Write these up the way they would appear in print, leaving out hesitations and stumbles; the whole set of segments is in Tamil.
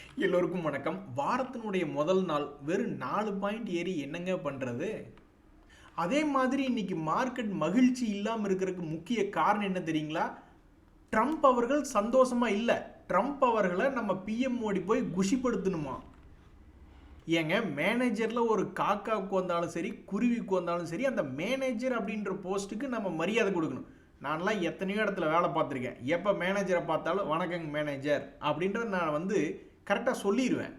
எல்லோருக்கும் வணக்கம். வாரத்தினுடைய முதல் நாள் வெறும் 4 பாயிண்ட் ஏறி என்னங்க பண்றது? அதே மாதிரி இன்னைக்கு மார்க்கெட் மகிழ்ச்சி இல்லாம இருக்கிறதுக்கு முக்கிய காரணம் என்ன தெரியுங்களா? ட்ரம்ப் அவர்கள் சந்தோஷமா இல்ல. ட்ரம்ப் அவர்களை நம்ம பிஎம் மோடி போய் குஷிப்படுத்தணுமா? ஏங்க மேனேஜர்ல ஒரு காக்காவுக்கு வந்தாலும் சரி, குருவிக்கு வந்தாலும் சரி, அந்த மேனேஜர் அப்படின்ற போஸ்ட்டுக்கு நம்ம மரியாதை கொடுக்கணும். நான்லாம் எத்தனையோ இடத்துல வேலை பார்த்துருக்கேன். எப்போ மேனேஜரை பார்த்தாலும் வணக்கங்க மேனேஜர் அப்படின்றத நான் கரெக்டாக சொல்லிடுவேன்.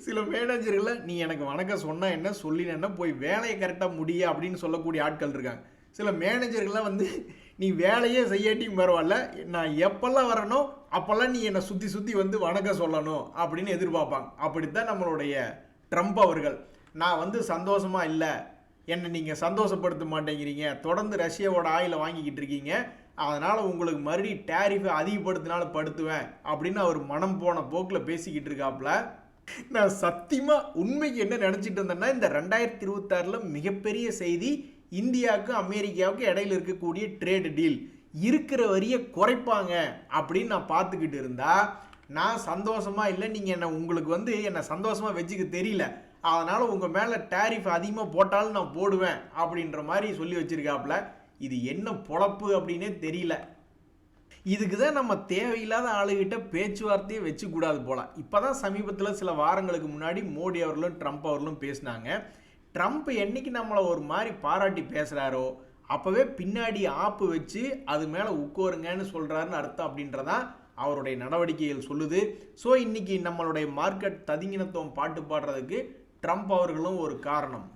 சில மேனேஜர்களை நீ எனக்கு வணக்கம் சொன்னால் என்ன சொல்லினா போய் வேலையை கரெக்டாக முடிய அப்படின்னு சொல்லக்கூடிய ஆட்கள் இருக்காங்க. சில மேனேஜர்கள்லாம் நீ வேலையே செய்யாட்டியும் பரவாயில்ல, நான் எப்பெல்லாம் வரனோ அப்போல்லாம் நீ என்னை சுற்றி சுற்றி வணக்கம் சொல்லணும் அப்படின்னு எதிர்பார்ப்பாங்க. அப்படித்தான் நம்மளுடைய ட்ரம்ப் அவர்கள். நான் சந்தோஷமாக இல்லை, என்னை நீங்கள் சந்தோஷப்படுத்த மாட்டேங்கிறீங்க, தொடர்ந்து ரஷ்யாவோட ஆயிலை வாங்கிக்கிட்டு இருக்கீங்க, அதனால் உங்களுக்கு மறுபடியும் டேரிஃபை அதிகப்படுத்தினாலும் படுத்துவேன் அப்படின்னு அவர் மனம் போன போக்கில் பேசிக்கிட்டு இருக்காப்புல. நான் சத்தியமாக உண்மைக்கு என்ன நினச்சிட்டு இருந்தேன்னா, இந்த 2026 மிகப்பெரிய செய்தி இந்தியாவுக்கும் அமெரிக்காவுக்கும் இடையில இருக்கக்கூடிய ட்ரேடு டீல் இருக்கிற வரியை குறைப்பாங்க அப்படின்னு நான் பார்த்துக்கிட்டு இருந்தா, நான் சந்தோஷமாக இல்லை, நீங்கள் உங்களுக்கு என்னை சந்தோஷமாக வச்சுக்க தெரியல, அதனால் உங்கள் மேலே டேரிஃப் அதிகமாக போட்டாலும் நான் போடுவேன் அப்படின்ற மாதிரி சொல்லி வச்சுருக்காப்புல. இது என்ன பொழப்பு அப்படின்னே தெரியல. இதுக்கு தான் நம்ம தேவையில்லாத ஆளுகிட்ட பேச்சுவார்த்தையே வச்சுக்கூடாது போல. இப்போ தான் சமீபத்தில் சில வாரங்களுக்கு முன்னாடி மோடி அவர்களும் ட்ரம்ப் அவர்களும் பேசினாங்க. ட்ரம்ப் என்னைக்கு நம்மளை ஒரு மாதிரி பாராட்டி பேசுகிறாரோ அப்போவே பின்னாடி ஆப்பு வச்சு அது மேலே உட்காருங்கன்னு சொல்கிறாருன்னு அர்த்தம் அப்படின்றதான் அவருடைய நடவடிக்கைகள் சொல்லுது. ஸோ இன்னைக்கு நம்மளுடைய மார்க்கெட் ததிங்கினத்துவம் பாட்டு பாடுறதுக்கு ட்ரம்ப் அவர்களும் ஒரு காரணம்.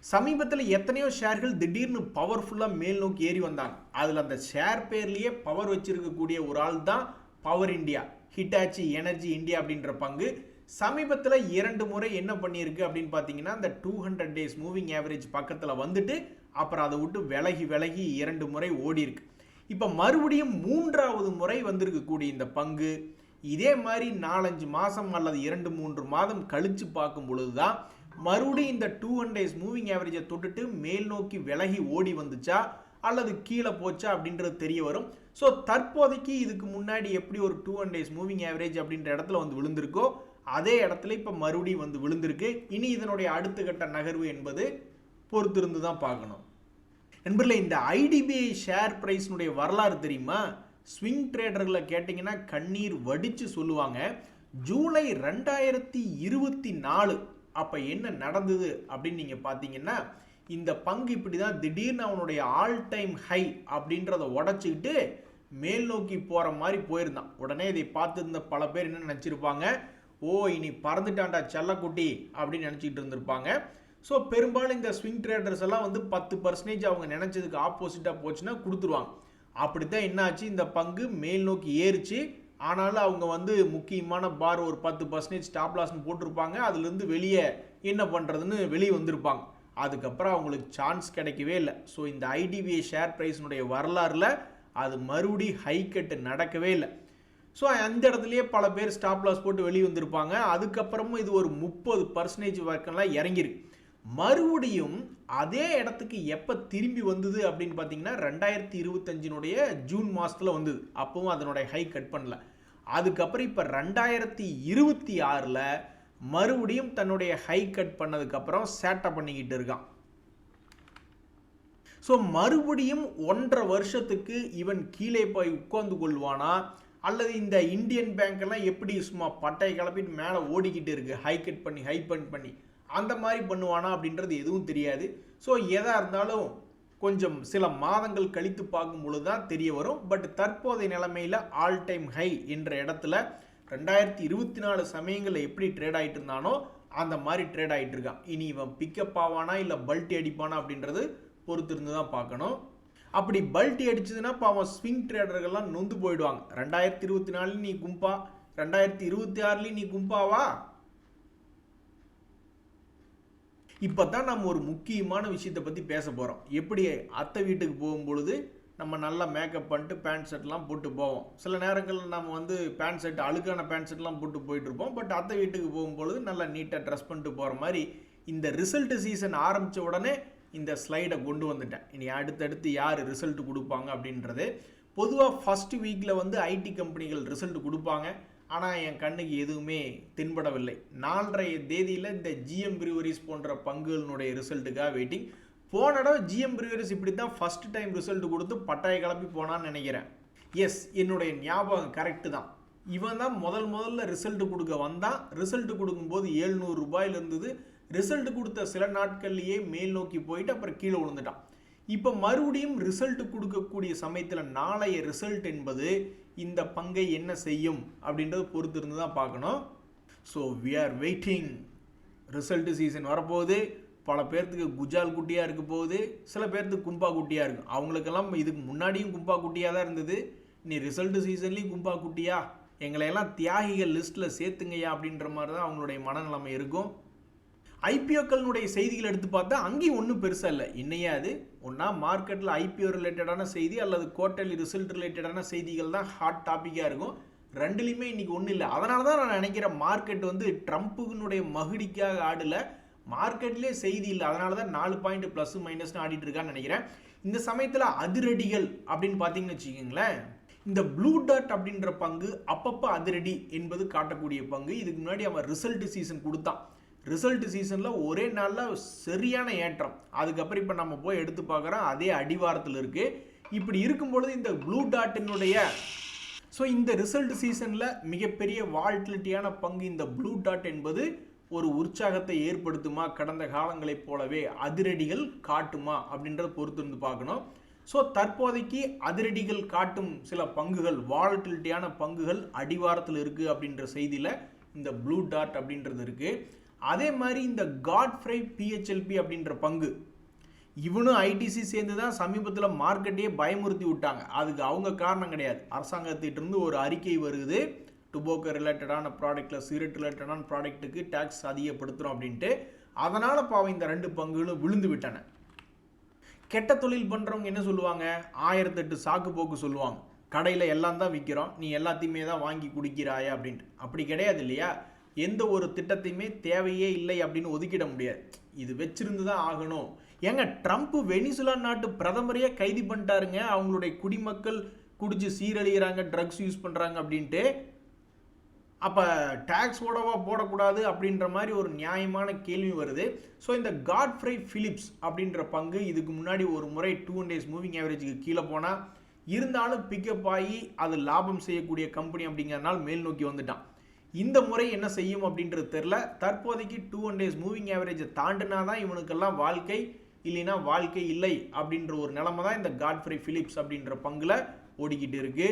சமீபத்தில் எத்தனையோ ஷேர்கள் திடீர்னு பவர்ஃபுல்லாக மேல் நோக்கி ஏறி வந்தாங்க. அதில் அந்த ஷேர் பேர்லேயே பவர் வச்சிருக்கக்கூடிய ஒரு ஆள் தான் power India, Hitachi energy India அப்படின்ற பங்கு. சமீபத்தில் 2 முறை என்ன பண்ணியிருக்கு அப்படின்னு பார்த்தீங்கன்னா, இந்த 200 days மூவிங் ஆவரேஜ் பக்கத்தில் வந்துட்டு அப்புறம் அதை விட்டு விலகி 2 முறை ஓடி இருக்கு. இப்போ மறுபடியும் 3வது முறை வந்திருக்கக்கூடிய இந்த பங்கு இதே மாதிரி 4-5 மாதம் அல்லது 2-3 மாதம் கழித்து பார்க்கும் பொழுது தான் மறுபடியும் இந்த 200 days மூவிங் ஆவரேஜை தொட்டுட்டு மேல் நோக்கி விலகி ஓடி வந்துச்சா அல்லது கீழே போச்சா அப்படின்றது தெரிய வரும். ஸோ தற்போதைக்கு இதுக்கு முன்னாடி எப்படி ஒரு 200 days மூவிங் ஆவரேஜ் அப்படின்ற இடத்துல விழுந்திருக்கோ அதே இடத்துல இப்போ மறுபடியும் விழுந்திருக்கு. இனி இதனுடைய அடுத்த கட்ட நகர்வு என்பது பொறுத்திருந்து தான் பார்க்கணும். நண்பர்களே, இந்த ஐடிபிஐ ஷேர் பிரைஸ்னுடைய வரலாறு தெரியுமா? ஸ்விங் ட்ரேடர்களை கேட்டிங்கன்னா கண்ணீர் வடித்து சொல்லுவாங்க. ஜூலை 2024 அப்போ என்ன நடந்தது அப்படின்னு நீங்கள் பார்த்தீங்கன்னா, இந்த பங்கு இப்படி தான் திடீர்னு அவனுடைய ஆல் டைம் ஹை அப்படின்றத உடச்சிக்கிட்டு மேல் நோக்கி போகிற மாதிரி போயிருந்தான். உடனே இதை பார்த்துருந்த பல பேர் என்ன நினச்சிருப்பாங்க, ஓ இனி பறந்துட்டான்டா செல்லக்குட்டி அப்படின்னு நினச்சிக்கிட்டு இருந்திருப்பாங்க. ஸோ பெரும்பாலும் இந்த ஸ்விங் ட்ரேடர்ஸ் எல்லாம் 10% அவங்க நினச்சதுக்கு ஆப்போசிட்டாக போச்சுன்னா கொடுத்துருவாங்க. அப்படித்தான் என்னாச்சு, இந்த பங்கு மேல் நோக்கி ஏறிச்சு. ஆனாலும் அவங்க முக்கியமான பார் ஒரு 10% ஸ்டாப் லாஸ்ன்னு போட்டிருப்பாங்க. அதுலேருந்து வெளியே என்ன பண்ணுறதுன்னு வெளியே வந்திருப்பாங்க. அதுக்கப்புறம் அவங்களுக்கு சான்ஸ் கிடைக்கவே இல்லை. ஸோ இந்த ஐடிபிஐ ஷேர் ப்ரைஸினுடைய வரலாறில் அது மறுபடி ஹைக்கட்டு நடக்கவே இல்லை. ஸோ அந்த இடத்துலையே பல பேர் ஸ்டாப் லாஸ் போட்டு வெளியே வந்திருப்பாங்க. அதுக்கப்புறமும் இது ஒரு 30% வரைக்கும்லாம் இறங்கிருக்கு. மறுபடியும் அதே இடத்துக்கு எப்போ திரும்பி வந்தது அப்படின்னு பார்த்தீங்கன்னா 2025 ஜூன் மாதத்தில் வந்தது. அப்பவும் அதனுடைய ஹை கட் பண்ணல. அதுக்கப்புறம் இப்போ 2026 மறுபடியும் தன்னுடைய ஹை கட் பண்ணதுக்கப்புறம் சேட்டை பண்ணிக்கிட்டு இருக்கான். ஸோ மறுபடியும் 1.5 வருஷத்துக்கு இவன் கீழே போய் உட்கார்ந்து கொள்வானா அல்லது இந்த இந்தியன் பேங்க் எல்லாம் எப்படி சும்மா பட்டையை கிளப்பிட்டு மேலே ஓடிக்கிட்டு இருக்கு, ஹை கட் பண்ணி ஹை பண்ணி அந்த மாதிரி பண்ணுவானா அப்படின்றது எதுவும் தெரியாது. ஸோ எதாக இருந்தாலும் கொஞ்சம் சில மாதங்கள் கழித்து பார்க்கும் பொழுது தான் தெரிய வரும். பட் தற்போதைய நிலைமையில் ஆல் டைம் ஹை என்ற இடத்துல 2024 சமயங்களில் எப்படி ட்ரேட் ஆகிட்டு இருந்தானோ அந்த மாதிரி ட்ரேட் ஆகிட்டு இருக்கான். இனி இவன் பிக்கப் ஆவானா இல்லை பல்ட்டி அடிப்பானா அப்படின்றது பொறுத்திருந்து தான் பார்க்கணும். அப்படி பல்ட்டி அடிச்சதுன்னா இப்போ அவன் ஸ்விங் ட்ரேடர்கள்லாம் நொந்து போயிடுவாங்க. 2024 நீ கும்பா, 2026 நீ கும்பாவா? இப்போ தான் நம்ம ஒரு முக்கியமான விஷயத்தை பற்றி பேச போகிறோம். எப்படி அத்தை வீட்டுக்கு போகும்பொழுது நம்ம நல்லா மேக்கப் பண்ணிட்டு பேண்ட் ஷர்ட்லாம் போட்டு போவோம். சில நேரங்களில் நம்ம பேண்ட் ஷர்ட் அழுக்கான பேண்ட் ஷர்ட்லாம் போட்டு போயிட்டுருப்போம். பட் அத்தை வீட்டுக்கு போகும்பொழுது நல்லா நீட்டாக ட்ரெஸ் பண்ணிட்டு போகிற மாதிரி இந்த ரிசல்ட் சீசன் ஆரம்பித்த உடனே இந்த ஸ்லைடை கொண்டு வந்துட்டேன். இனி அடுத்தடுத்து யார் ரிசல்ட் கொடுப்பாங்க அப்படின்றது. பொதுவாக ஃபஸ்ட் வீக்கில் ஐடி கம்பெனிகள் ரிசல்ட் கொடுப்பாங்க. ஆனால் என் கண்ணுக்கு எதுவுமே தென்படவில்லை. 4:30 தேதியில் இந்த ஜிஎம் பிரிவரிஸ் போன்ற பங்குகளினுடைய ரிசல்ட்டுக்காக வெயிட்டிங். போன தடவை ஜிஎம் பிரிவரிஸ் இப்படி தான் ஃபர்ஸ்ட் டைம் ரிசல்ட் கொடுத்து பட்டாய கிளப்பி போனான்னு நினைக்கிறேன். எஸ், என்னுடைய ஞாபகம் கரெக்டு தான். இவன் தான் முதல்ல ரிசல்ட் கொடுக்க வந்தான். ரிசல்ட் கொடுக்கும்போது 700 ரூபாயில் இருந்தது. ரிசல்ட் கொடுத்த சில நாட்கள்லேயே மேல் நோக்கி போயிட்டு அப்புறம் கீழே விழுந்துட்டான். இப்போ மறுபடியும் ரிசல்ட் கொடுக்கக்கூடிய சமயத்தில் நாளைய ரிசல்ட் என்பது இந்த பங்கை என்ன செய்யும் அப்படின்றத பொறுத்து இருந்து தான் பார்க்கணும். So we are waiting. Result season வரப்போகுது. பல பேர்த்துக்கு குஜால் குட்டியாக இருக்க போகுது, சில பேர்த்துக்கு கும்பா குட்டியாக இருக்கும். அவங்களுக்கெல்லாம் இதுக்கு முன்னாடியும் கும்பா குட்டியாக தான் இருந்தது. நீ ரிசல்ட் சீசன்லேயும் கும்பா குட்டியா, எங்களையெல்லாம் தியாகிகள் லிஸ்ட்டில் சேர்த்துங்கய்யா அப்படின்ற மாதிரி தான் அவங்களுடைய மனநிலைமை இருக்கும். ஐபிஓக்களினுடைய செய்திகள் எடுத்து பார்த்தா அங்கேயும் ஒன்றும் பெருசாக இல்லை. என்னையா அது ஒன்றா மார்க்கெட்டில் ஐபிஓ ரிலேட்டடான செய்தி அல்லது குவார்ட்டர்லி ரிசல்ட் ரிலேட்டடான செய்திகள் தான் ஹாட் டாப்பிக்காக இருக்கும். ரெண்டுலேயுமே இன்றைக்கி ஒன்றும் இல்லை. அதனால தான் நான் நினைக்கிறேன் மார்க்கெட் வந்து ட்ரம்ப்புனுடைய மகிழ்ச்சிக்காக ஆடலை, மார்க்கெட்லேயே செய்தி இல்லை. அதனால தான் 4 பாயிண்ட் ப்ளஸ் மைனஸ்னு ஆடிட்டு இருக்கான்னு நினைக்கிறேன். இந்த சமயத்தில் அதிரடிகள் அப்படின்னு பார்த்தீங்கன்னு வச்சுக்கோங்களேன், இந்த ப்ளூ டாட் அப்படின்ற பங்கு அப்பப்போ அதிரடி என்பது காட்டக்கூடிய பங்கு. இதுக்கு முன்னாடி அவன் ரிசல்ட் சீசன் கொடுத்தான். ரிசல்ட் சீசனில் ஒரே நாளில் சரியான ஏற்றம். அதுக்கப்புறம் இப்போ நம்ம போய் எடுத்து பார்க்குறோம், அதே அடிவாரத்தில் இருக்குது. இப்படி இருக்கும்பொழுது இந்த ப்ளூ டாட்டினுடைய இந்த ரிசல்ட் சீசனில் மிகப்பெரிய வால்டிலிட்டியான பங்கு இந்த ப்ளூ டாட் என்பது ஒரு உற்சாகத்தை ஏற்படுத்துமா, கடந்த காலங்களைப் போலவே அதிரடிகள் காட்டுமா அப்படின்றத பொறுத்து இருந்து பார்க்கணும். தற்போதைக்கு அதிரடிகள் காட்டும் சில பங்குகள், வாலட்டிலிட்டியான பங்குகள் அடிவாரத்தில் இருக்குது அப்படின்ற செய்தியில் இந்த ப்ளூ டாட் அப்படின்றது இருக்குது. அதே மாதிரி இந்த காட்ஃப்ரை பிஹெச்எல்பி அப்படின்ற பங்கு, இவனும் ஐடிசி சேர்ந்து தான் சமீபத்தில் மார்க்கெட்டையே பயமுறுத்தி விட்டாங்க. அதுக்கு அவங்க காரணம் கிடையாது. அரசாங்கத்திட்டிருந்து ஒரு அறிக்கை வருது, டுபோக்கோ ரிலேட்டடான ப்ராடக்டில், சிகரெட் ரிலேட்டடான ப்ராடக்ட்டுக்கு டேக்ஸ் அதிகப்படுத்துகிறோம் அப்படின்ட்டு. அதனால் பாவம் இந்த 2 பங்குகளும் விழுந்து விட்டன. கெட்ட தொழில் பண்ணுறவங்க என்ன சொல்லுவாங்க, 1008 சாக்கு போக்கு சொல்லுவாங்க. கடையில் எல்லாம் தான் விற்கிறோம், நீ எல்லாத்தையுமே தான் வாங்கி குடிக்கிறாயா அப்படின்ட்டு. அப்படி கிடையாது இல்லையா. எந்த ஒரு திட்டத்தையுமே தேவையே இல்லை அப்படின்னு ஒதுக்கிட முடியாது. இது வச்சிருந்து தான் ஆகணும். ஏங்க, ட்ரம்ப் வெனிசுலா நாட்டு பிரதமரையே கைது பண்ணிட்டாருங்க. அவங்களுடைய குடிமக்கள் குடிச்சு சீரழிகிறாங்க, ட்ரக்ஸ் யூஸ் பண்ணுறாங்க அப்படின்ட்டு. அப்போ டேக்ஸ் போடக்கூடாது அப்படின்ற மாதிரி ஒரு நியாயமான கேள்வி வருது. இந்த காட்ஃப்ரை பிலிப்ஸ் அப்படின்ற பங்கு இதுக்கு முன்னாடி ஒரு முறை 2 days மூவிங் ஆவரேஜுக்கு கீழே போனால், இருந்தாலும் பிக்கப் ஆகி அது லாபம் செய்யக்கூடிய கம்பெனி அப்படிங்கிறதுனால மேல் நோக்கி வந்துட்டான். இந்த முறை என்ன செய்யும் அப்படின்றது தெரில. தற்போதைக்கு 2 days மூவிங் ஆவரேஜை தாண்டினா தான் இவனுக்கெல்லாம் வாழ்க்கை, இல்லைன்னா வாழ்க்கை இல்லை அப்படின்ற ஒரு நிலைமை தான் இந்த காட்ஃப்ரை பிலிப்ஸ் அப்படின்ற பங்குல ஓடிக்கிட்டு இருக்கு.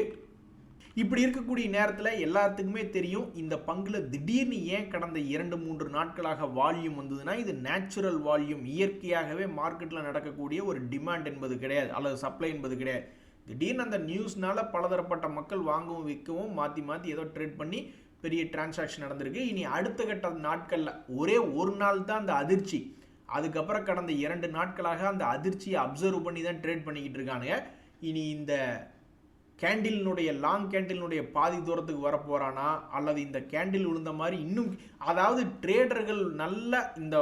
இப்படி இருக்கக்கூடிய நேரத்தில் எல்லாத்துக்குமே தெரியும், இந்த பங்குல திடீர்னு ஏன் கடந்த 2-3 நாட்களாக வால்யூம் வந்ததுன்னா, இது நேச்சுரல் வால்யூம், இயற்கையாகவே மார்க்கெட்டில் நடக்கக்கூடிய ஒரு டிமாண்ட் என்பது கிடையாது, அல்லது சப்ளை என்பது கிடையாது. திடீர்னு அந்த நியூஸ்னால பலதரப்பட்ட மக்கள் வாங்கவும் விற்கவும் மாற்றி ஏதோ ட்ரேட் பண்ணி பெரிய டிரான்சாக்ஷன் நடந்திருக்கு. இனி அடுத்த கட்ட நாட்களில் ஒரே ஒரு நாள் தான் அந்த அதிர்ச்சி. அதுக்கப்புறம் கடந்த 2 நாட்களாக அந்த அதிர்ச்சியை அப்சர்வ் பண்ணி தான் ட்ரேட் பண்ணிக்கிட்டு இருக்கானுங்க. இனி இந்த கேண்டிலினுடைய லாங் கேண்டிலினுடைய பாதி தூரத்துக்கு வரப்போறானா, அல்லது இந்த கேண்டில் விழுந்த மாதிரி இன்னும், அதாவது ட்ரேடர்கள் நல்ல இந்த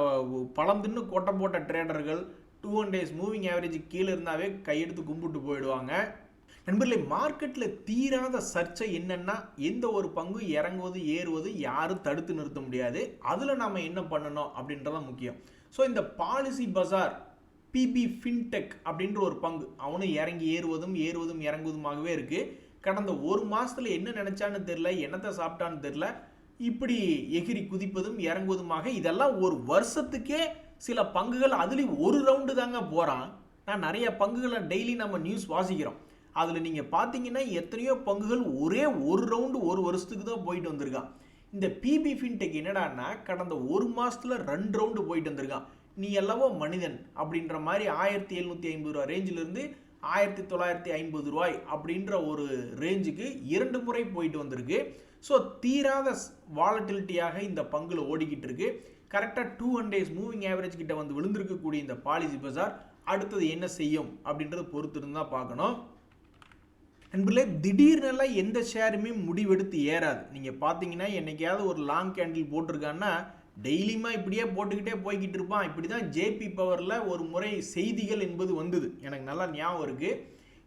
பழம் தின்னு கொட்டை போட்ட ட்ரேடர்கள் 2 days மூவிங் ஆவரேஜ் கீழே இருந்தாவே கையெடுத்து கும்பிட்டு போயிடுவாங்க. நண்பர்களே, மார்க்கெட்டில் தீராத சர்ச்சை என்னன்னா, எந்த ஒரு பங்கு இறங்குவது ஏறுவது யாரும் தடுத்து நிறுத்த முடியாது. அதில் நம்ம என்ன பண்ணணும் அப்படின்றத முக்கியம். இந்த பாலிசி பஜார் பிபி ஃபின்டெக் அப்படின்ற ஒரு பங்கு, அவனும் இறங்கி ஏறுவதும் இறங்குவதுமாகவே இருக்கு. கடந்த ஒரு மாசத்துல என்ன நினைச்சான்னு தெரியல, என்னத்தை சாப்பிட்டான்னு தெரியல, இப்படி எகிரி குதிப்பதும் இறங்குவதுமாக, இதெல்லாம் ஒரு வருஷத்துக்கே சில பங்குகள் அதுலேயும் ஒரு ரவுண்டு தாங்க போகிறான். நான் நிறைய பங்குகளை டெய்லி நம்ம நியூஸ் வாசிக்கிறோம். அதில் நீங்கள் பார்த்தீங்கன்னா எத்தனையோ பங்குகள் ஒரே ஒரு ரவுண்டு ஒரு வருஷத்துக்கு தான் போயிட்டு வந்திருக்கான். இந்த பிபி ஃபின்டெக் என்னடான்னா, கடந்த ஒரு மாதத்தில் 2 ரவுண்டு போயிட்டு வந்திருக்கான். நீ எல்லாவோ மனிதன் அப்படின்ற மாதிரி 1750 ரூபா ரேஞ்சிலிருந்து 1950 ரூபாய் அப்படின்ற ஒரு ரேஞ்சுக்கு 2 முறை போயிட்டு வந்திருக்கு. தீராத வாலட்டிலிட்டியாக இந்த பங்குல ஓடிக்கிட்டு இருக்கு. கரெக்டாக 200 days மூவிங் ஆவரேஜ் கிட்ட வந்து விழுந்திருக்கக்கூடிய இந்த பாலிசி பஜார் அடுத்தது என்ன செய்யும் அப்படின்றத பொறுத்து இருந்தால் பார்க்கணும். நண்பர்களே, திடீர்னெல்லாம் எந்த ஷேருமே முடிவெடுத்து ஏறாது. நீங்கள் பார்த்தீங்கன்னா என்னைக்காவது ஒரு லாங் கேண்டில் போட்டிருக்கான்னா டெய்லியுமா இப்படியே போட்டுக்கிட்டே போய்கிட்டு இருப்பான். இப்படி தான் ஜேபி பவரில் ஒரு முறை செய்திகள் என்பது வந்தது, எனக்கு நல்லா ஞாபகம் இருக்குது.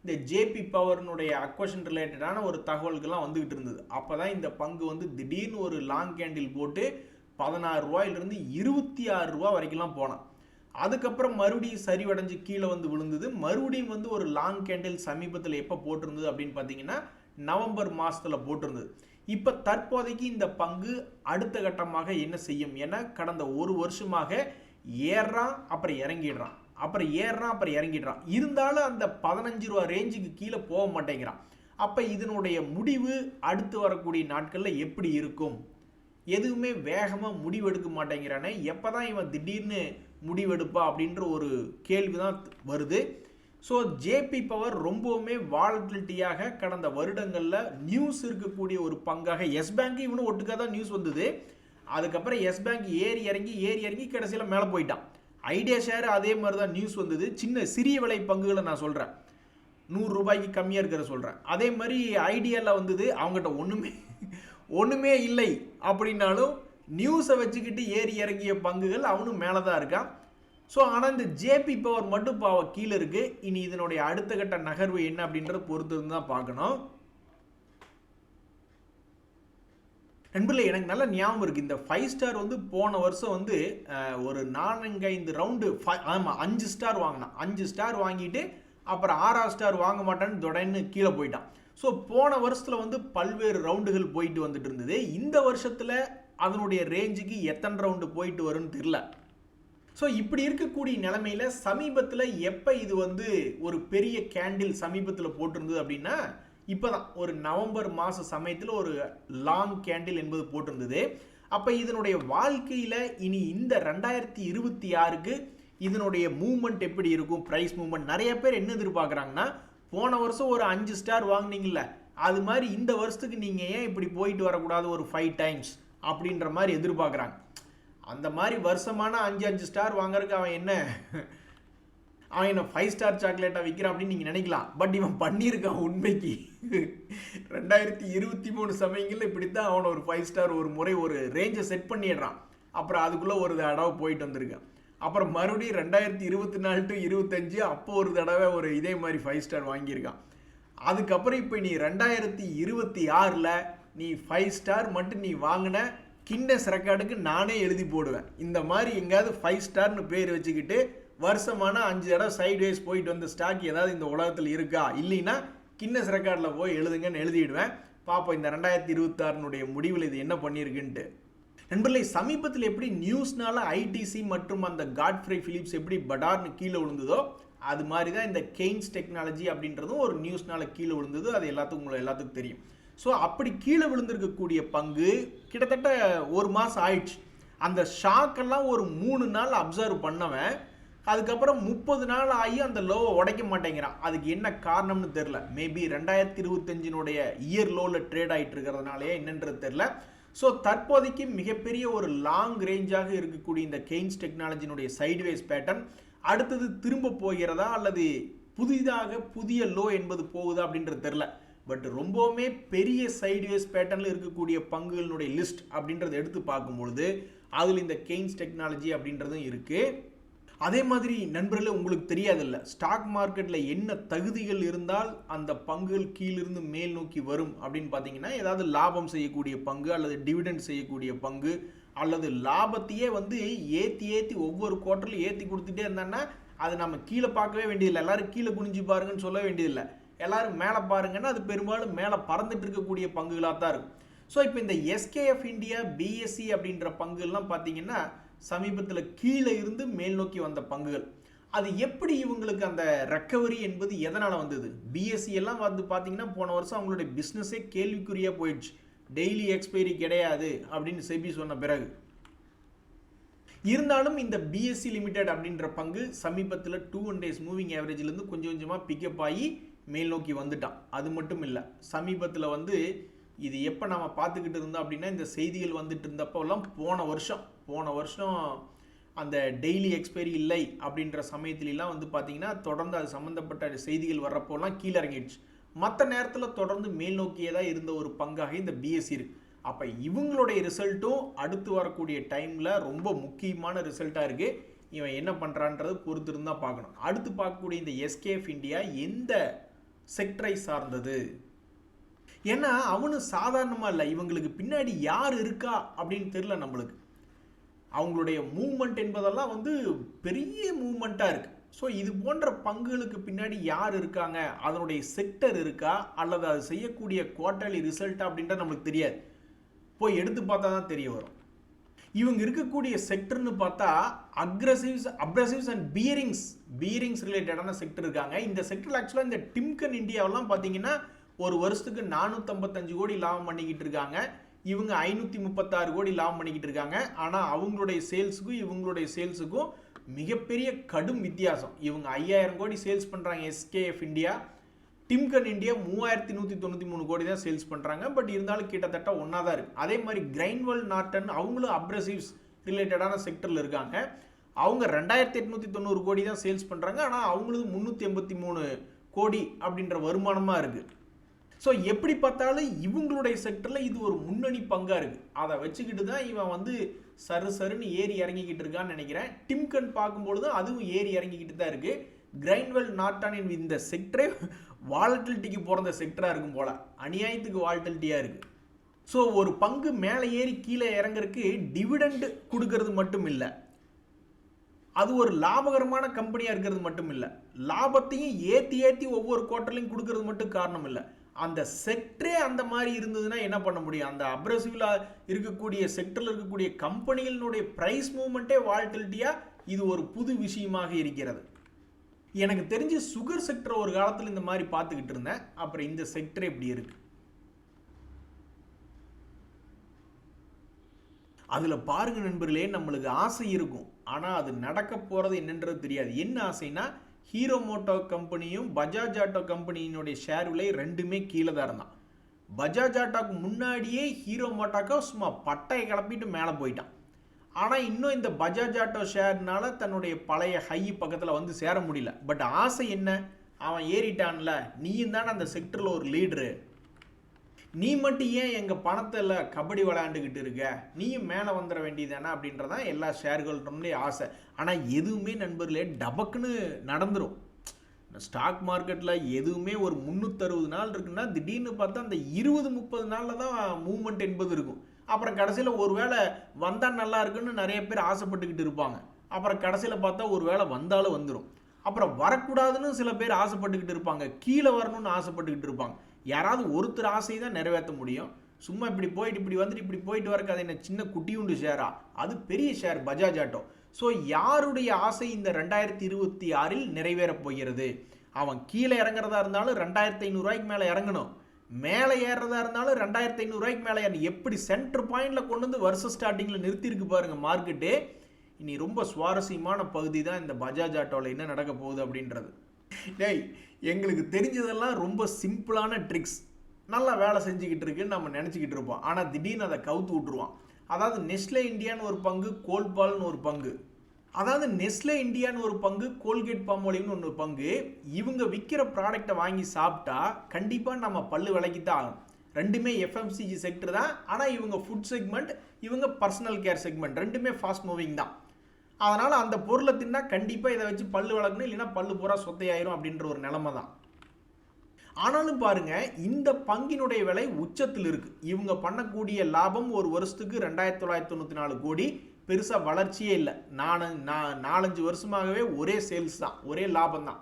இந்த ஜேபி பவர்னுடைய அக்வஷன் ரிலேட்டடான ஒரு தகவல்கள்லாம் வந்துகிட்டு இருந்தது. அப்போதான் இந்த பங்கு வந்து திடீர்னு ஒரு லாங் கேண்டில் போட்டு 16 ரூபாயிலிருந்து 26 ரூபா வரைக்கும்லாம் போனான். அதுக்கப்புறம் மறுபடியும் சரிவடைஞ்சு கீழே வந்து விழுந்தது. மறுபடியும் வந்து ஒரு லாங் கேண்டில் சமீபத்தில் எப்போ போட்டிருந்தது அப்படின்னு பார்த்தீங்கன்னா நவம்பர் மாதத்தில் போட்டிருந்தது. இப்போ தற்போதைக்கு இந்த பங்கு அடுத்த கட்டமாக என்ன செய்யும்? ஏன்னா கடந்த ஒரு வருஷமாக ஏறான் அப்புறம் இறங்கிடுறான், அப்புறம் ஏறான் அப்புறம் இறங்கிடுறான். இருந்தாலும் அந்த 15 ரூபா ரேஞ்சுக்கு கீழே போக மாட்டேங்கிறான். அப்போ இதனுடைய முடிவு அடுத்து வரக்கூடிய நாட்களில் எப்படி இருக்கும்? எதுவுமே வேகமாக முடிவெடுக்க மாட்டேங்கிறானே, எப்போ தான் இவன் திடீர்னு முடிவெடுப்பா அப்படின்ற ஒரு கேள்வி தான் வருது. ஸோ ஜேபி பவர் ரொம்பவுமே வாலட்டிலிட்டியாக கடந்த வருடங்களில் நியூஸ் இருக்கக்கூடிய ஒரு பங்காக, எஸ் பேங்க் இவனு ஒட்டுக்காக தான் நியூஸ் வந்தது. அதுக்கப்புறம் எஸ் பேங்க் ஏறி இறங்கி கடைசியில் மேலே போயிட்டான். ஐடியா ஷேர் அதே மாதிரி தான் நியூஸ் வந்தது. சிறிய விலை பங்குகளை நான் சொல்கிறேன், 100 ரூபாய்க்கு கம்மியாக இருக்கிற சொல்கிறேன். அதே மாதிரி ஐடியாவில் வந்தது, அவங்ககிட்ட ஒன்றுமே இல்லை அப்படின்னாலும் நியூஸை வச்சுக்கிட்டு ஏறி இறங்கிய பங்குகள் அவனும் மேலே தான் இருக்கான். ஸோ ஆனால் இந்த ஜேபி பவர் மட்டும் கீழே இருக்கு. இனி இதனுடைய அடுத்த கட்ட நகர்வு என்ன அப்படின்றத பொறுத்து தான் பார்க்கணும். நண்பர்களே, எனக்கு நல்ல ஞாபகம் இருக்கு, இந்த 5 ஸ்டார் வந்து போன வருஷம் வந்து ஒரு 4-5 ரவுண்டு, ஆமாம் 5 ஸ்டார் வாங்கினான். 5 ஸ்டார் வாங்கிட்டு அப்புறம் 6ஆவது ஸ்டார் வாங்க மாட்டான்னு தொடர்ந்து கீழே போயிட்டான். ஸோ போன வருஷத்தில் வந்து பல்வேறு ரவுண்டுகள் போயிட்டு வந்துட்டு இருந்தது. இந்த வருஷத்தில் அதனுடைய ரேஞ்சுக்கு எத்தனை ரவுண்டு போயிட்டு வரும்னு தெரியல. ஸோ இப்படி இருக்கக்கூடிய நிலைமையில் சமீபத்தில் எப்போ இது வந்து ஒரு பெரிய கேண்டில் சமீபத்தில் போட்டிருந்தது அப்படின்னா, இப்போ தான் ஒரு நவம்பர் மாத சமயத்தில் ஒரு லாங் கேண்டில் என்பது போட்டிருந்தது. அப்போ இதனுடைய வாழ்க்கையில் இனி இந்த 2026க்கு இதனுடைய மூவ்மெண்ட் எப்படி இருக்கும், ப்ரைஸ் மூவ்மெண்ட்? நிறைய பேர் என்ன எதிர்பார்க்குறாங்கன்னா, போன வருஷம் ஒரு 5 ஸ்டார் வாங்கினீங்கல்ல, அது மாதிரி இந்த வருஷத்துக்கு நீங்கள் ஏன் இப்படி போயிட்டு வரக்கூடாது ஒரு 5 டைம்ஸ் அப்படின்ற மாதிரி எதிர்பார்க்குறாங்க. அந்த மாதிரி வருஷமான 5 ஸ்டார் வாங்குறதுக்கு அவன் என்ன 5 ஸ்டார் சாக்லேட்டாக விற்கிறான் அப்படின்னு நீங்கள் நினைக்கலாம். பட் இவன் பண்ணியிருக்கான் உண்மைக்கு 2023 சமயங்களில் இப்படித்தான் அவனை ஒரு 5 ஸ்டார் ஒரு முறை ஒரு ரேஞ்சை செட் பண்ணிடுறான். அப்புறம் அதுக்குள்ளே ஒரு தடவை போயிட்டு வந்திருக்கான். அப்புறம் மறுபடியும் 2024 to 25 அப்போ ஒரு தடவை ஒரு இதே மாதிரி 5 ஸ்டார் வாங்கியிருக்கான். அதுக்கப்புறம் இப்போ நீ 2026ல் நீ 5 ஸ்டார் மட்டும் நீ வாங்கின கின்னஸ் ரெக்கார்டுக்கு நானே எழுதி போடுவேன். இந்த மாதிரி எங்கேயாவது 5 ஸ்டார்னு பேர் வச்சுக்கிட்டு வருஷமான 5 தடவை சைட்வேஸ் போயிட்டு வந்த ஸ்டாக் ஏதாவது இந்த உலகத்தில் இருக்கா? இல்லைன்னா கின்னஸ் ரெக்கார்டில் போய் எழுதுங்கன்னு எழுதிடுவேன். பார்ப்போம் இந்த 2026னுடைய முடிவில் இது என்ன பண்ணியிருக்குன்ட்டு. நண்பர்களே, சமீபத்தில் எப்படி நியூஸ்னால ஐடிசி மற்றும் அந்த காட்ஃப்ரே பிலிப்ஸ் எப்படி படார்னு கீழே விழுந்ததோ, அது மாதிரி தான் இந்த கெய்ன்ஸ் டெக்னாலஜி அப்படின்றதும் ஒரு நியூஸ்னால கீழே விழுந்தது. அது எல்லாத்துக்கும் தெரியும். ஸோ அப்படி கீழே விழுந்திருக்கக்கூடிய பங்கு கிட்டத்தட்ட ஒரு மாதம் ஆயிடுச்சு. அந்த ஷாக்கெல்லாம் ஒரு 3 நாள் அப்சர்வ் பண்ணவன் அதுக்கப்புறம் 30 நாள் ஆகி அந்த லோவை உடைக்க மாட்டேங்கிறான். அதுக்கு என்ன காரணம்னு தெரில. மேபி 2025னுடைய இயர் லோவில் ட்ரேட் ஆகிட்டு இருக்கிறதுனாலே என்னன்றது தெரில. ஸோ தற்போதைக்கு மிகப்பெரிய ஒரு லாங் ரேஞ்சாக இருக்கக்கூடிய இந்த கெய்ன்ஸ் டெக்னாலஜினுடைய சைட்வேஸ் பேட்டர்ன் அடுத்தது திரும்ப போகிறதா அல்லது புதிய லோ என்பது போகுதா அப்படின்றது தெரில. பட் ரொம்பவுமே பெரிய சைட்வேஸ் பேட்டர்னில் இருக்கக்கூடிய பங்குகளினுடைய லிஸ்ட் அப்படின்றத எடுத்து பார்க்கும்பொழுது அதில் இந்த கெய்ன்ஸ் டெக்னாலஜி அப்படின்றதும் இருக்குது. அதே மாதிரி நண்பர்களே, உங்களுக்கு தெரியாதில்ல, ஸ்டாக் மார்க்கெட்டில் என்ன தகுதிகள் இருந்தால் அந்த பங்குகள் கீழிருந்து மேல் நோக்கி வரும் அப்படின்னு பார்த்தீங்கன்னா, ஏதாவது லாபம் செய்யக்கூடிய பங்கு அல்லது டிவிடெண்ட் செய்யக்கூடிய பங்கு அல்லது லாபத்தையே வந்து ஏற்றி ஒவ்வொரு குவார்ட்டர்லையும் ஏற்றி கொடுத்துட்டே இருந்தாங்கன்னா அது நம்ம கீழே பார்க்கவே வேண்டியதில்லை. எல்லாரும் கீழே குனிஞ்சு பாருங்கன்னு சொல்ல வேண்டியதில்லை. எல்லாரும் மேலே பாருங்கன்னா அது பெரும்பாலும் மேலே பறந்துட்டு இருக்கக்கூடிய பங்குகளாக தான் இருக்கும். ஸோ இப்போ இந்த எஸ்கேஎஃப் இந்தியா, பிஎஸ்சி அப்படின்ற பங்குகள்லாம் பார்த்தீங்கன்னா சமீபத்தில் கீழே இருந்து மேல் நோக்கி வந்த பங்குகள். அது எப்படி இவங்களுக்கு அந்த ரெக்கவரி என்பது எதனால் வந்தது? பிஎஸ்சி எல்லாம் வந்து பார்த்தீங்கன்னா போன வருஷம் அவங்களுடைய பிஸ்னஸே கேள்விக்குறியாக போயிடுச்சு. டெய்லி எக்ஸ்பைரி கிடையாது அப்படின்னு செபி சொன்ன பிறகு. இருந்தாலும் இந்த பிஎஸ்சி லிமிடெட் அப்படின்ற பங்கு சமீபத்தில் 200 days மூவிங் ஆவரேஜ்லேருந்து கொஞ்சம் கொஞ்சமாக பிக்கப் ஆகி மேல் நோக்கி வந்துட்டான். அது மட்டும் இல்லை, சமீபத்தில் வந்து இது எப்போ நம்ம பார்த்துக்கிட்டு இருந்தோம் அப்படின்னா, இந்த செய்திகள் வந்துட்டு இருந்தப்போலாம் போன வருஷம் அந்த டெய்லி எக்ஸ்பைரி இல்லை அப்படின்ற சமயத்துலலாம் வந்து பார்த்தீங்கன்னா தொடர்ந்து அது சம்மந்தப்பட்ட செய்திகள் வர்றப்போலாம் கீழே இறங்கிடுச்சு. மற்ற நேரத்தில் தொடர்ந்து மேல் நோக்கியே தான் இருந்த ஒரு பங்காக இந்த பிஎஸ்சி இருக்கு. அப்போ இவங்களுடைய ரிசல்ட்டும் அடுத்து வரக்கூடிய டைமில் ரொம்ப முக்கியமான ரிசல்ட்டாக இருக்குது. இவன் என்ன பண்ணுறான்றது பொறுத்து இருந்தால் பார்க்கணும். அடுத்து பார்க்கக்கூடிய இந்த எஸ்கேஎஃப் இந்தியா எந்த செக்டரை சார்ந்தது. ஏன்னா அவனும் சாதாரணமாக இல்லை, இவங்களுக்கு பின்னாடி யார் இருக்கா அப்படின்னு தெரியல நம்மளுக்கு. அவங்களுடைய மூவ்மெண்ட் என்பதெல்லாம் வந்து பெரிய மூவ்மெண்ட்டாக இருக்குது. ஸோ இது போன்ற பங்குகளுக்கு பின்னாடி யார் இருக்காங்க, அதனுடைய செக்டர் இருக்கா அல்லது அது செய்யக்கூடிய குவார்ட்டர்லி ரிசல்ட் அப்படின்றது நம்மளுக்கு தெரியாது. போய் எடுத்து பார்த்தா தான் தெரிய வரும். இவங்க இருக்கக்கூடிய செக்டர்னு பார்த்தா அப்ரசிவ்ஸ் அண்ட் பீரிங்ஸ் ரிலேட்டடான செக்டர் இருக்காங்க. இந்த செக்டர் ஆக்சுவலாக இந்த டிம்கன் இந்தியாவெல்லாம் பார்த்தீங்கன்னா ஒரு வருஷத்துக்கு 455 கோடி லாபம் பண்ணிக்கிட்டு இருக்காங்க. இவங்க 536 கோடி லாபம் பண்ணிக்கிட்டு இருக்காங்க. ஆனால் அவங்களுடைய சேல்ஸுக்கும் இவங்களுடைய சேல்ஸுக்கும் மிகப்பெரிய கடும் வித்தியாசம். இவங்க 5000 கோடி சேல்ஸ் பண்ணுறாங்க எஸ்கேஎஃப் இந்தியா, டிம்கன் இந்தியா 3193 கோடி தான் சேல்ஸ் பண்ணுறாங்க. பட் இருந்தாலும் கிட்டத்தட்ட ஒன்றா தான் இருக்குது. அதே மாதிரி கிரைன்வெல் நார்டன் அவங்களும் அப்ரசிவ்ஸ் ரிலேட்டடான செக்டரில் இருக்காங்க. அவங்க 2890 கோடி தான் சேல்ஸ் பண்ணுறாங்க. ஆனால் அவங்களுக்கு 383 கோடி அப்படின்ற வருமானமாக இருக்குது. ஸோ எப்படி பார்த்தாலும் இவங்களுடைய செக்டரில் இது ஒரு முன்னணி பங்காக இருக்குது. அதை வச்சுக்கிட்டு தான் இவன் வந்து சருன்னு ஏறி இறங்கிக்கிட்டு இருக்கான்னு நினைக்கிறேன். டிம்கன் பார்க்கும்பொழுது அதுவும் ஏறி இறங்கிக்கிட்டு தான் இருக்குது. கிரைன்வெல் நார்டன் இந்த செக்டரே வாலட்டிலிட்டிக்கு பிறந்த செக்டராக இருக்கும் போல், அநியாயத்துக்கு வாலட்டிலிட்டியாக இருக்குது. ஸோ ஒரு பங்கு மேலே ஏறி கீழே இறங்குறதுக்கு டிவிடெண்ட் கொடுக்கறது மட்டும் இல்லை, அது ஒரு லாபகரமான கம்பெனியாக இருக்கிறது மட்டும் இல்லை, லாபத்தையும் ஏற்றி ஒவ்வொரு குவார்ட்டர்லையும் கொடுக்கறது மட்டும் காரணம் இல்லை. அந்த செக்டரே அந்த மாதிரி இருந்ததுன்னா என்ன பண்ண முடியும்? அந்த அப்ரசிவ்ல இருக்கக்கூடிய செக்டரில் இருக்கக்கூடிய கம்பெனிகளினுடைய பிரைஸ் மூவ்மெண்ட்டே வாலட்டிலிட்டியாக இது ஒரு புது விஷயமாக இருக்கிறது. எனக்கு தெரிஞ்சு சுகர் செக்டர் ஒரு காலத்தில் இந்த மாதிரி பார்த்துக்கிட்டு இருந்தேன். அப்புறம் இந்த செக்டர் இப்படி இருக்கு. அதில் பாருங்க நண்பர்களே, நம்மளுக்கு ஆசை இருக்கும், ஆனால் அது நடக்க போகிறது என்னன்றது தெரியாது. என்ன ஆசைனா, ஹீரோ மோட்டோ கம்பெனியும் பஜாஜ் ஆட்டோ கம்பெனியினுடைய ஷேர் விலை ரெண்டுமே கீழே தான் இருந்தான். பஜாஜ் ஆட்டோக்கு முன்னாடியே ஹீரோ மோட்டோக்கோ சும்மா பட்டையை கிளப்பிட்டு மேலே போயிட்டான். ஆனால் இன்னும் இந்த பஜாஜ் ஆட்டோ ஷேர்னால தன்னுடைய பழைய ஹை பக்கத்தில் வந்து சேர முடியல. பட் ஆசை என்ன, அவன் ஏறிட்டான்ல, நீயும் தானே அந்த செக்டரில் ஒரு லீடரு, நீ மட்டும் ஏன் எங்கள் பணத்தில் கபடி விளையாண்டுக்கிட்டு இருக்க, நீயும் மேலே வந்துட வேண்டியதானே அப்படின்றதான் எல்லா ஷேர்கள்டே ஆசை. ஆனால் எதுவுமே நண்பர்களே டபக்குன்னு நடந்துடும். ஸ்டாக் மார்க்கெட்டில் எதுவுமே ஒரு 360 நாள் இருக்குன்னா திடீர்னு பார்த்தா அந்த 20-30 நாளில் தான் மூவ்மெண்ட் என்பது இருக்கும். அப்புறம் கடைசியில் ஒரு வேளை வந்தால் நல்லா இருக்குன்னு நிறைய பேர் ஆசைப்பட்டுக்கிட்டு இருப்பாங்க. அப்புறம் கடைசியில் பார்த்தா ஒரு வேளை வந்தாலும் வந்துடும். அப்புறம் வரக்கூடாதுன்னு சில பேர் ஆசைப்பட்டுக்கிட்டு இருப்பாங்க, கீழே வரணும்னு ஆசைப்பட்டுக்கிட்டு இருப்பாங்க. யாராவது ஒருத்தர் ஆசையை தான் நிறைவேற்ற முடியும். சும்மா இப்படி போயிட்டு இப்படி வந்துட்டு இப்படி போயிட்டு வரக்கு அது என்ன சின்ன குட்டியுண்டு ஷேரா? அது பெரிய ஷேர் பஜாஜ் ஆட்டோ. ஸோ யாருடைய ஆசை இந்த 2026 நிறைவேறப் போகிறது? அவன் கீழே இறங்குறதா இருந்தாலும் 2500 ரூபாய்க்கு மேலே இறங்கணும், மேலே ஏறுறதா இருந்தாலும் 2500 ரூபாய்க்கு மேலே ஏறணும். எப்படி சென்டர் பாயிண்ட்ல கொண்டு வந்து வருஷ ஸ்டார்டிங்கில் நிறுத்திருக்கு பாருங்க மார்க்கெட்டு. இனி ரொம்ப சுவாரஸ்யமான பகுதி தான் இந்த பஜாஜ் ஆட்டோவில் என்ன நடக்க போகுது அப்படின்றது. டேய், எங்களுக்கு தெரிஞ்சதெல்லாம் ரொம்ப சிம்பிளான ட்ரிக்ஸ், நல்லா வேலை செஞ்சுக்கிட்டு இருக்குன்னு நம்ம நினச்சிக்கிட்டு இருப்போம். ஆனால் திடீர்னு அதை கவுத்து விட்டுருவான். அதாவது நெஸ்லே இந்தியான்னு ஒரு பங்கு, கோல்பால்னு ஒரு பங்கு. அதாவது நெஸ்லே இந்தியான்னு ஒரு பங்கு, கோல்கேட் பாமோலிவ்னு ஒன்று பங்கு. இவங்க விற்கிற ப்ராடக்டை வாங்கி சாப்பிட்டா கண்டிப்பாக நம்ம பல்லு விலைக்குத்தான் ஆகும். ரெண்டுமே எஃப்எம்சிஜி செக்டர் தான். ஆனால் இவங்க ஃபுட் செக்மெண்ட், இவங்க பர்சனல் கேர் செக்மெண்ட், ரெண்டுமே ஃபாஸ்ட் மூவிங் தான். அதனால் அந்த பொருளை தின்னா கண்டிப்பாக இதை வச்சு பல்லு வளர்க்கணும், இல்லைன்னா பல்லு பூரா சொத்தையாயிரும் அப்படின்ற ஒரு நிலைமை தான். ஆனாலும் பாருங்க, இந்த பங்கினுடைய விலை உச்சத்தில் இருக்கு. இவங்க பண்ணக்கூடிய லாபம் ஒரு வருஷத்துக்கு 2994 கோடி, பெருசாக வளர்ச்சியே இல்லை. 4-5 வருஷமாகவே ஒரே சேல்ஸ் தான், ஒரே லாபம் தான்.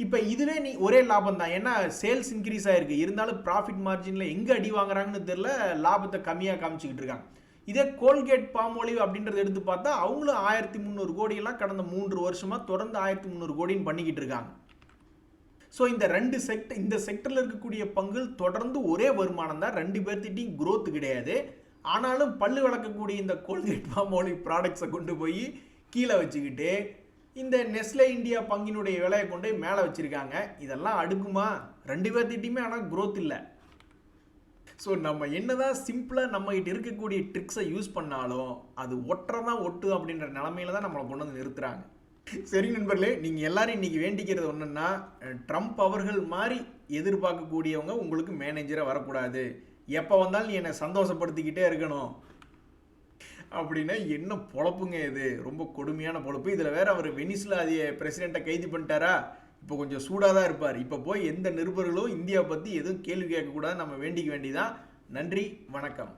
இப்போ இதுவே நீ ஒரே லாபம் தான், ஏன்னா சேல்ஸ் இன்க்ரீஸ் ஆகிருக்கு, இருந்தாலும் ப்ராஃபிட் மார்ஜினில் எங்கே அடி வாங்குறாங்கன்னு தெரியல, லாபத்தை கம்மியாக காமிச்சிக்கிட்டு இருக்காங்க. இதே கோல்கேட் பாமோலிவ் அப்படின்றத எடுத்து பார்த்தா அவங்களும் 1300 கோடியெல்லாம் கடந்த 3 வருஷமாக தொடர்ந்து 1300 கோடின்னு பண்ணிக்கிட்டு இருக்காங்க. ஸோ இந்த செக்டரில் இருக்கக்கூடிய பங்குகள் தொடர்ந்து ஒரே வருமானம் தான், ரெண்டு பேர்த்திட்டையும் குரோத் கிடையாது. ஆனாலும் பல்லு வளர்க்கக்கூடிய இந்த கோல்கேட் பாமோலிவ் ப்ராடக்ட்ஸை கொண்டு போய் கீழே வச்சுக்கிட்டு இந்த நெஸ்லே இந்தியா பங்கினுடைய விலையை கொண்டு போய் மேலே வச்சுருக்காங்க. இதெல்லாம் அடுக்குமா? ரெண்டு பேர்த்திட்டையுமே ஆனால் குரோத் இல்லை. ஸோ நம்ம என்னதான் சிம்பிளாக நம்மகிட்ட இருக்கக்கூடிய ட்ரிக்ஸை யூஸ் பண்ணாலும் அது ஒட்டுறதான் ஒட்டு அப்படின்ற நிலமையில தான் நம்மளை கொண்டு வந்து நிறுத்துறாங்க. சரி நண்பர்களே, நீங்கள் எல்லாரும் இன்றைக்கி வேண்டிக்கிறது ஒன்றுன்னா, ட்ரம்ப் அவர்கள் மாதிரி எதிர்பார்க்கக்கூடியவங்க உங்களுக்கு மேனேஜராக வரக்கூடாது, எப்போ வந்தாலும் நீ என்னை சந்தோஷப்படுத்திக்கிட்டே இருக்கணும் அப்படின்னா என்ன பொழப்புங்க இது? ரொம்ப கொடுமையான பொழப்பு. இதில் வேற அவர் வெனிசுலா பிரசிடெண்ட்டை கைது பண்ணிட்டாரா? இப்போ கொஞ்சம் சூடாக தான் இருப்பார். இப்போ போய் எந்த நிருபர்களும் இந்தியா பற்றி எதுவும் கேள்வி கேட்கக்கூடாது, நம்ம வேண்டிக்க வேண்டிதான். நன்றி, வணக்கம்.